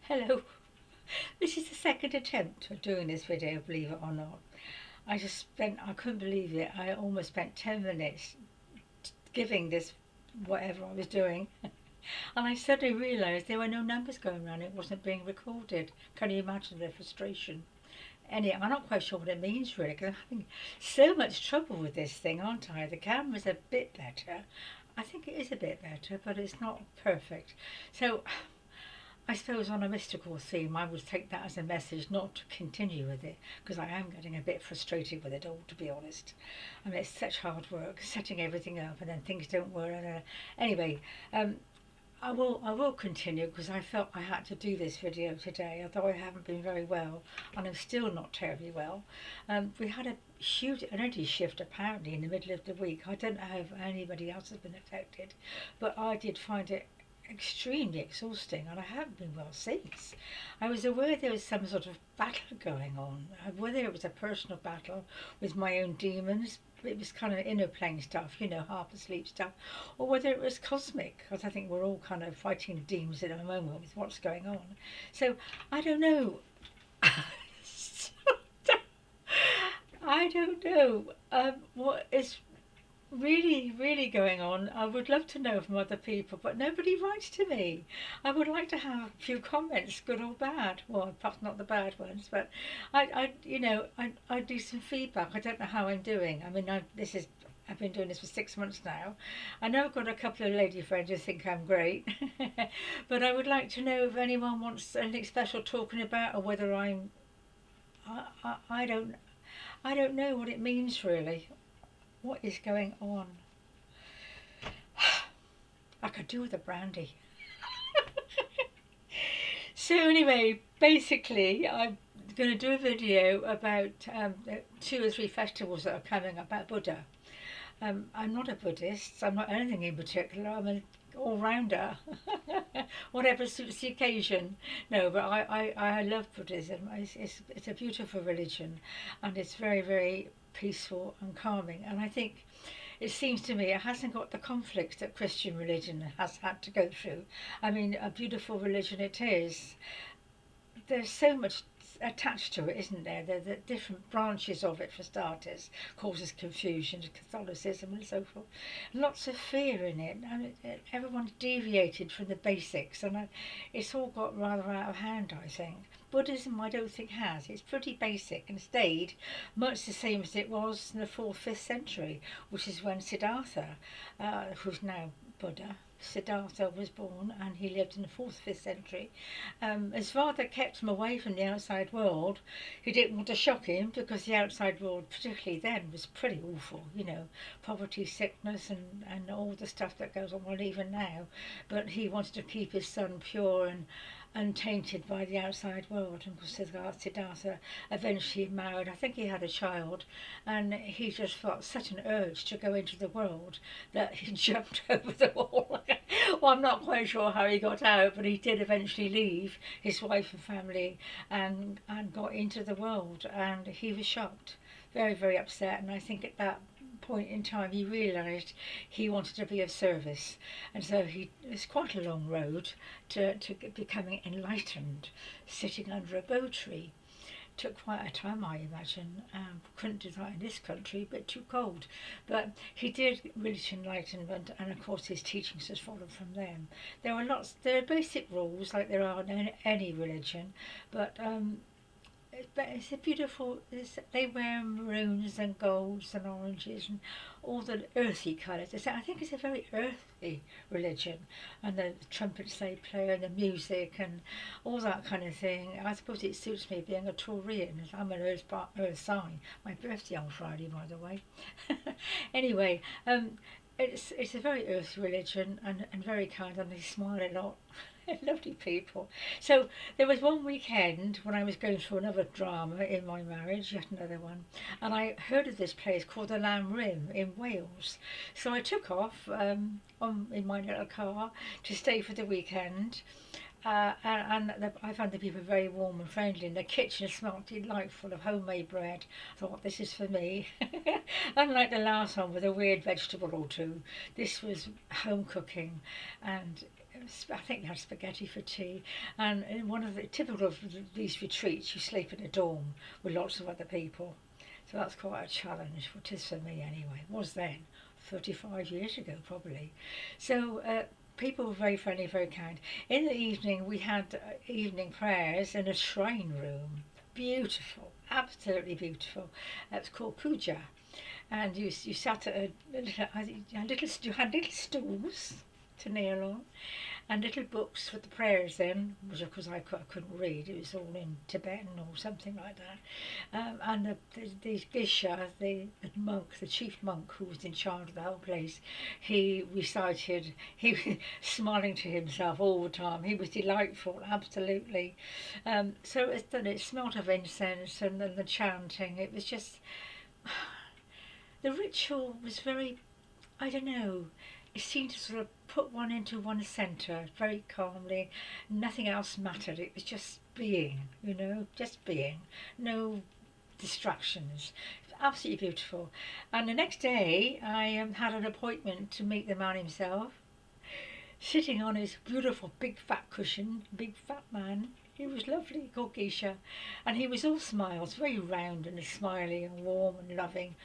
Hello, this is the second attempt of doing this video, believe it or not. I couldn't believe it, I almost spent 10 minutes giving this whatever I was doing, and I suddenly realised there were no numbers going around, it wasn't being recorded. Can you imagine the frustration? Anyway, I'm not quite sure what it means really, because I'm having so much trouble with this thing, aren't I? The camera's a bit better. I think it is a bit better, but it's not perfect. So I suppose on a mystical theme, I would take that as a message not to continue with it, because I am getting a bit frustrated with it all, to be honest. I mean, it's such hard work setting everything up, and then things don't work. Anyway, um, I will continue because I felt I had to do this video today, although I haven't been very well, and I'm still not terribly well. We had a huge energy shift apparently in the middle of the week. I don't know if anybody else has been affected, but I did find it extremely exhausting, and I haven't been well since. I was aware there was some sort of battle going on, whether it was a personal battle with my own demons, it was kind of inner plane stuff, half asleep stuff, or whether it was cosmic, because I think we're all kind of fighting demons at the moment with what's going on. So I don't know. I don't know what is really going on. I would love to know from other people, but nobody writes to me. I would like to have a few comments, good or bad. Well, perhaps not the bad ones, but I do some feedback. I don't know how I'm doing. I mean, I've been doing this for 6 months now. I know I've got a couple of lady friends who think I'm great, but I would like to know if anyone wants anything special talking about, or whether I don't know what it means really. What is going on? I could do with a brandy. So anyway, basically, I'm going to do a video about 2 or 3 festivals that are coming about Buddha. I'm not a Buddhist. I'm not anything in particular. I'm an all-rounder. Whatever suits the occasion. No, but I love Buddhism. It's a beautiful religion, and it's very peaceful and calming. And I think it seems to me it hasn't got the conflicts that Christian religion has had to go through. I mean, a beautiful religion it is. There's so much attached to it, isn't there? The different branches of it, for starters, causes confusion to Catholicism and so forth. Lots of fear in it, and everyone's deviated from the basics, and it's all got rather out of hand, I think. Buddhism, I don't think has. It's pretty basic and stayed much the same as it was in the 4th, 5th century, which is when Siddhartha, who's now Buddha, Siddhartha was born, and he lived in the 4th, 5th century. His father kept him away from the outside world. He didn't want to shock him, because the outside world, particularly then, was pretty awful, poverty, sickness, and all the stuff that goes on, well, even now. But he wanted to keep his son pure and untainted by the outside world. And Siddhartha eventually married, I think he had a child, and he just felt such an urge to go into the world that he jumped over the wall. Well, I'm not quite sure how he got out, but he did eventually leave his wife and family and got into the world, and he was shocked, very upset. And I think at that point in time he realised he wanted to be of service, and so it's quite a long road to becoming enlightened, sitting under a bo tree. Took quite a time, I imagine. Couldn't do that in this country, a bit too cold. But he did reach enlightenment, and of course his teachings has followed from them. There are basic rules like there are in any religion, but it's a beautiful. They wear maroons and golds and oranges and all the earthy colours. I think it's a very earthy religion, and the trumpets they play and the music and all that kind of thing. I suppose it suits me being a Taurian. I'm an earth sign. My birthday on Friday, by the way. Anyway, it's a very earthy religion, and very kind, and they smile a lot. Lovely people. So there was one weekend when I was going through another drama in my marriage, yet another one, and I heard of this place called the Lam Rim in Wales. So I took off in my little car to stay for the weekend. I found the people very warm and friendly, and the kitchen smelled delightful of homemade bread. I thought, this is for me. Unlike the last one with a weird vegetable or two, this was home cooking, and I think they had spaghetti for tea. And in one of the typical of these retreats, you sleep in a dorm with lots of other people. So that's quite a challenge, which is for me anyway. It was then, 35 years ago probably. So people were very friendly, very kind. In the evening, we had evening prayers in a shrine room. Beautiful, absolutely beautiful. It's called puja, and you sat at you had little stools to kneel on, and little books with the prayers in, which of course I couldn't read. It was all in Tibetan or something like that. And the Gesha, the monk, the chief monk who was in charge of the whole place, he recited, he was smiling to himself all the time. He was delightful, absolutely. So it smelt of incense and then the chanting. It was just, the ritual was very, I don't know, it seemed to sort of put one into one centre very calmly. Nothing else mattered. It was just being, just being. No distractions. It was absolutely beautiful. And the next day, I had an appointment to meet the man himself, sitting on his beautiful big fat cushion, big fat man. He was lovely, called Gesha, and he was all smiles, very round and smiley and warm and loving.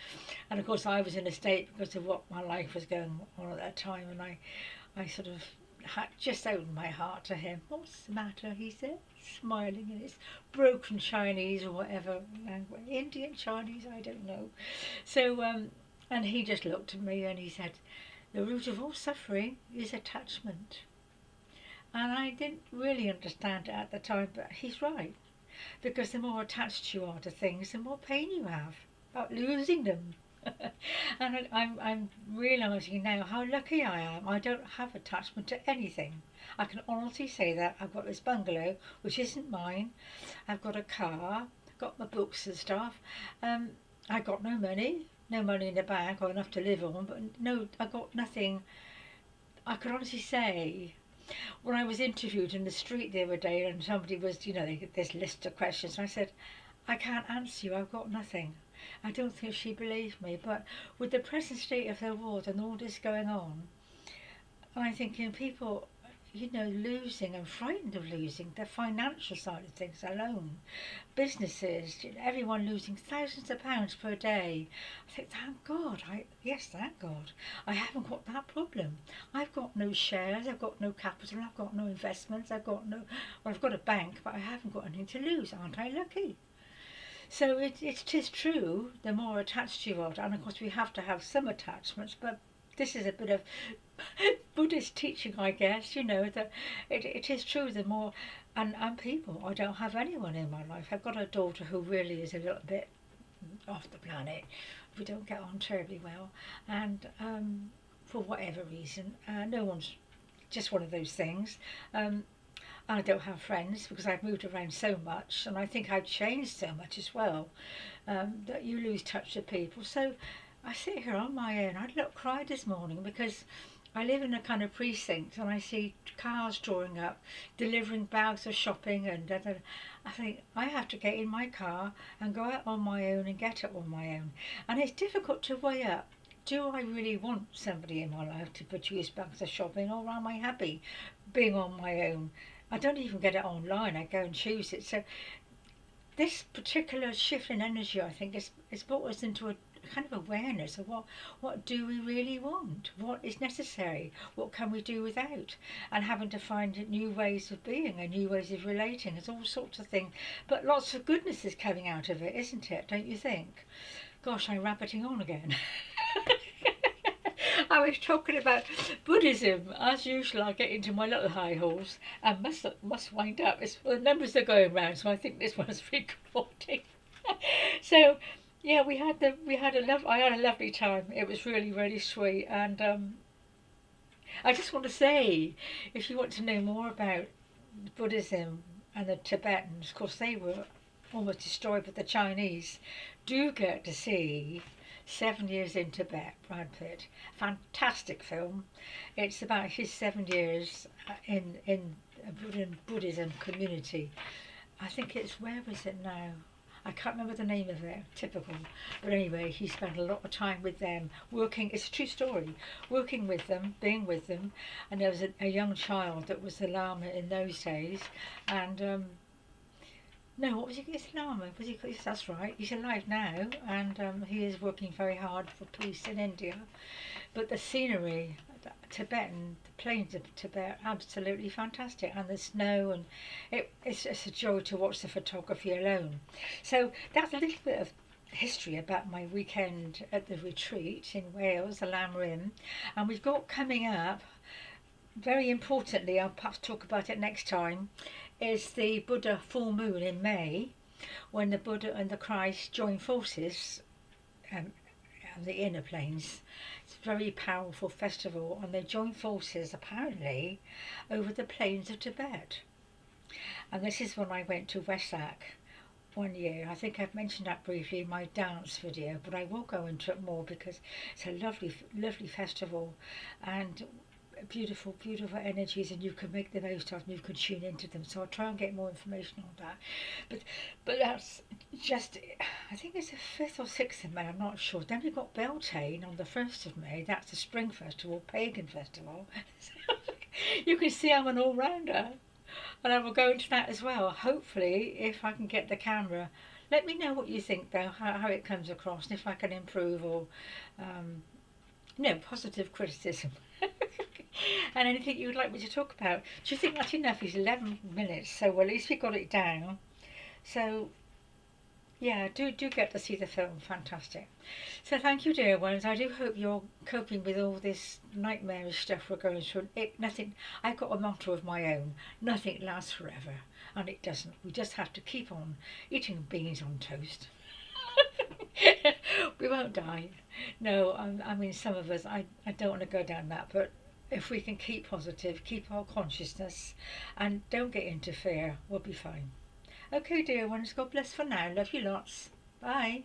And of course I was in a state because of what my life was going on at that time, and I sort of had just opened my heart to him. "What's the matter?" he said, smiling in his broken Chinese or whatever language, Indian Chinese, I don't know. So, and he just looked at me and he said, "The root of all suffering is attachment." And I didn't really understand it at the time, but he's right. Because the more attached you are to things, the more pain you have about losing them. And I'm realising now how lucky I am. I don't have attachment to anything. I can honestly say that. I've got this bungalow, which isn't mine. I've got a car, got my books and stuff. I got no money in the bank or enough to live on, but no, I got nothing. I could honestly say, when I was interviewed in the street the other day and somebody was, this list of questions, and I said, "I can't answer you, I've got nothing." I don't think she believed me, but with the present state of the world and all this going on, I'm thinking people, losing and frightened of losing the financial side of things alone. Businesses, everyone losing thousands of pounds per day. I think, thank God, yes, thank God, I haven't got that problem. I've got no shares, I've got no capital, I've got no investments, well, I've got a bank, but I haven't got anything to lose. Aren't I lucky? So it is true, the more attached you are, and of course we have to have some attachments, but this is a bit of Buddhist teaching, I guess, that it is true, the more, and people, I don't have anyone in my life. I've got a daughter who really is a little bit off the planet. We don't get on terribly well, and for whatever reason, no one's, just one of those things. I don't have friends because I've moved around so much, and I think I've changed so much as well, that you lose touch with people. So I sit here on my own. I cried this morning because I live in a kind of precinct and I see cars drawing up, delivering bags of shopping, and I think I have to get in my car and go out on my own and get it on my own. And it's difficult to weigh up. Do I really want somebody in my life to produce bags of shopping, or am I happy being on my own? I don't even get it online. I go and choose it. So this particular shift in energy, I think, is brought us into a kind of awareness of what do we really want, what is necessary, what can we do without, and having to find new ways of being and new ways of relating. There's all sorts of things, but lots of goodness is coming out of it, isn't it? Don't you think? Gosh, I'm rabbiting on again. I was talking about Buddhism. As usual, I get into my little high horse and must wind up. The numbers are going round, so I think this one's recording. So, yeah, I had a lovely time. It was really, really sweet, and I just want to say, if you want to know more about Buddhism and the Tibetans, of course they were almost destroyed by the Chinese, do get to see 7 Years in Tibet, Brad Pitt. Fantastic film. It's about his 7 years in a Buddhism community. I think it's, where is it now? I can't remember the name of it, typical. But anyway, he spent a lot of time with them, working, it's a true story, working with them, being with them. And there was a young child that was the Lama in those days. And no, what was he? It's Lama. Was he? Yes, that's right. He's alive now, and he is working very hard for peace in India. But the scenery, Tibetan, the plains of Tibet, absolutely fantastic, and the snow, and it's just a joy to watch the photography alone. So that's a little bit of history about my weekend at the retreat in Wales, the Lam Rim, and we've got coming up. Very importantly, I'll perhaps talk about it next time, is the Buddha full moon in May, when the Buddha and the Christ join forces um, on the inner planes. It's a very powerful festival, and they join forces apparently over the plains of Tibet. And this is when I went to Wesak one year. I think I've mentioned that briefly in my dance video, but I will go into it more because it's a lovely, lovely festival, and beautiful, beautiful energies, and you can make the most of them. You can tune into them. So I'll try and get more information on that. But that's just, I think it's the 5th or 6th of May. I'm not sure. Then we've got Beltane on the 1st of May. That's the spring festival, pagan festival. You can see I'm an all-rounder, and I will go into that as well. Hopefully, if I can get the camera. Let me know what you think, though, how it comes across, and if I can improve, or positive criticism. And anything you would like me to talk about. Do you think that's enough? It's 11 minutes, so well, at least we got it down. So yeah, do get to see the film. Fantastic. So thank you, dear ones. I do hope you're coping with all this nightmarish stuff we're going through. Nothing. I've got a motto of my own. Nothing lasts forever, and it doesn't. We just have to keep on eating beans on toast. We won't die. No, I mean, some of us, I don't want to go down that, but if we can keep positive, keep our consciousness, and don't get into fear, we'll be fine. Okay, dear ones, God bless for now. Love you lots. Bye.